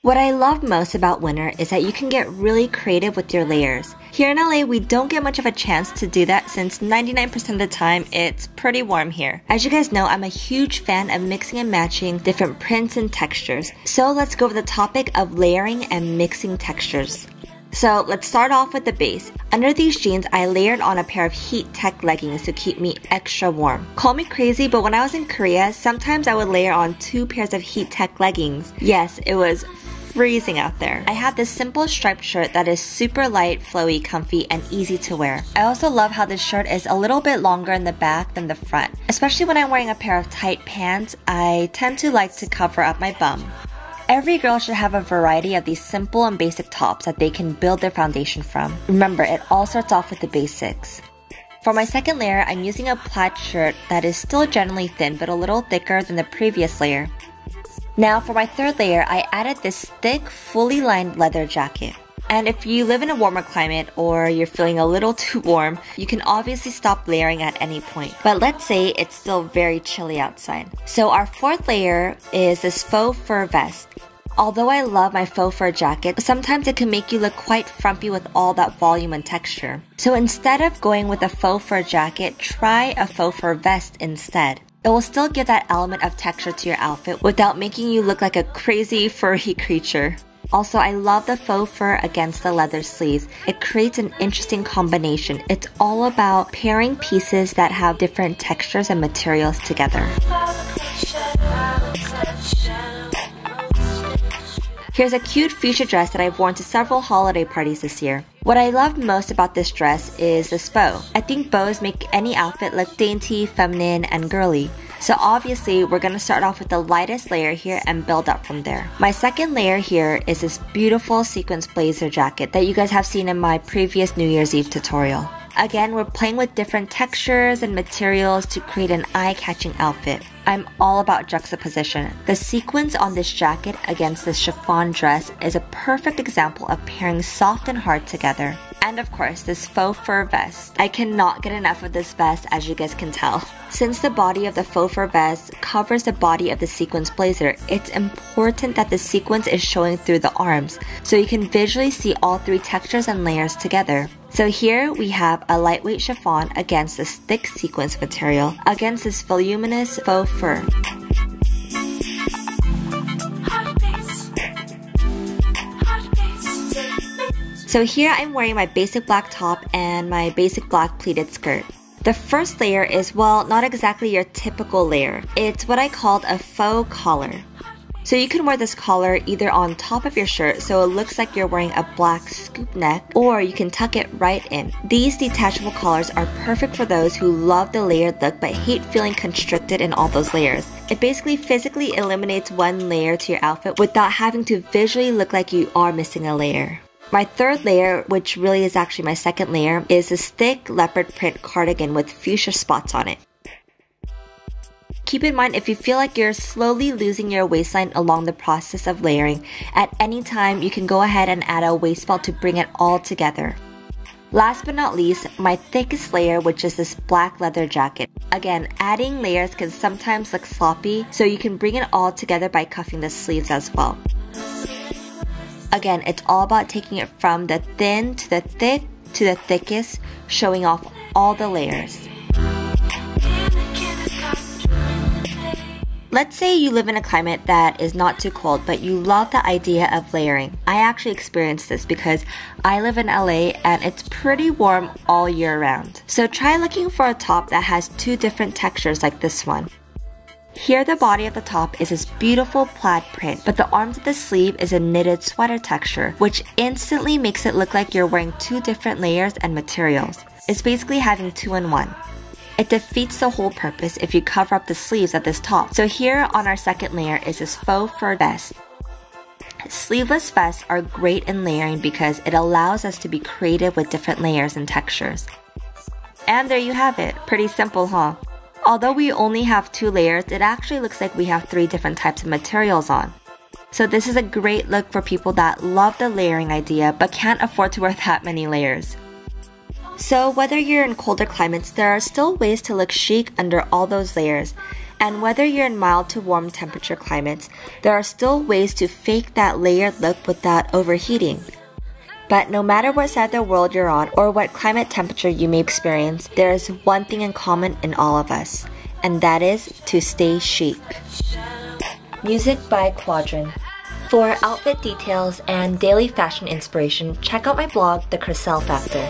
What I love most about winter is that you can get really creative with your layers. Here in LA, we don't get much of a chance to do that since 99% of the time it's pretty warm here. As you guys know, I'm a huge fan of mixing and matching different prints and textures. So let's go over the topic of layering and mixing textures. So let's start off with the base. Under these jeans, I layered on a pair of heat tech leggings to keep me extra warm. Call me crazy, but when I was in Korea, sometimes I would layer on 2 pairs of heat tech leggings. Yes, it was freezing out there. I have this simple striped shirt that is super light, flowy, comfy, and easy to wear. I also love how this shirt is a little bit longer in the back than the front. Especially when I'm wearing a pair of tight pants, I tend to like to cover up my bum. Every girl should have a variety of these simple and basic tops that they can build their foundation from. Remember, it all starts off with the basics. For my second layer, I'm using a plaid shirt that is still generally thin but a little thicker than the previous layer. Now for my third layer, I added this thick, fully lined leather jacket. And if you live in a warmer climate or you're feeling a little too warm, you can obviously stop layering at any point. But let's say it's still very chilly outside. So our fourth layer is this faux fur vest. Although I love my faux fur jacket, sometimes it can make you look quite frumpy with all that volume and texture. So instead of going with a faux fur jacket, try a faux fur vest instead. It will still give that element of texture to your outfit without making you look like a crazy furry creature. Also, I love the faux fur against the leather sleeves. It creates an interesting combination. It's all about pairing pieces that have different textures and materials together. Here's a cute fuchsia dress that I've worn to several holiday parties this year. What I love most about this dress is this bow. I think bows make any outfit look dainty, feminine, and girly. So obviously, we're gonna start off with the lightest layer here and build up from there. My second layer here is this beautiful sequins blazer jacket that you guys have seen in my previous New Year's Eve tutorial. Again, we're playing with different textures and materials to create an eye-catching outfit. I'm all about juxtaposition. The sequins on this jacket against this chiffon dress is a perfect example of pairing soft and hard together. And of course, this faux fur vest. I cannot get enough of this vest, as you guys can tell. Since the body of the faux fur vest covers the body of the sequins blazer, it's important that the sequins is showing through the arms, so you can visually see all 3 textures and layers together. So here we have a lightweight chiffon against this thick sequins material against this voluminous faux fur. So here I'm wearing my basic black top and my basic black pleated skirt. The first layer is, well, not exactly your typical layer. It's what I called a faux collar. So you can wear this collar either on top of your shirt so it looks like you're wearing a black scoop neck, or you can tuck it right in. These detachable collars are perfect for those who love the layered look but hate feeling constricted in all those layers. It basically physically eliminates one layer to your outfit without having to visually look like you are missing a layer. My third layer, which really is actually my second layer, is this thick leopard print cardigan with fuchsia spots on it. Keep in mind, if you feel like you're slowly losing your waistline along the process of layering, at any time you can go ahead and add a waist belt to bring it all together. Last but not least, my thickest layer, which is this black leather jacket. Again, adding layers can sometimes look sloppy, so you can bring it all together by cuffing the sleeves as well. Again, it's all about taking it from the thin to the thick to the thickest, showing off all the layers. Let's say you live in a climate that is not too cold, but you love the idea of layering. I actually experienced this because I live in LA and it's pretty warm all year round. So try looking for a top that has 2 different textures like this one. Here the body of the top is this beautiful plaid print, but the arms of the sleeve is a knitted sweater texture, which instantly makes it look like you're wearing 2 different layers and materials. It's basically having 2 in 1. It defeats the whole purpose if you cover up the sleeves of this top. So here on our second layer is this faux fur vest. Sleeveless vests are great in layering because it allows us to be creative with different layers and textures. And there you have it. Pretty simple, huh? Although we only have 2 layers, it actually looks like we have 3 different types of materials on. So this is a great look for people that love the layering idea but can't afford to wear that many layers. So whether you're in colder climates, there are still ways to look chic under all those layers. And whether you're in mild to warm temperature climates, there are still ways to fake that layered look without overheating. But no matter what side of the world you're on or what climate temperature you may experience, there is one thing in common in all of us, and that is to stay chic. Music by Quadrant. For outfit details and daily fashion inspiration, check out my blog, The Chriselle Factor.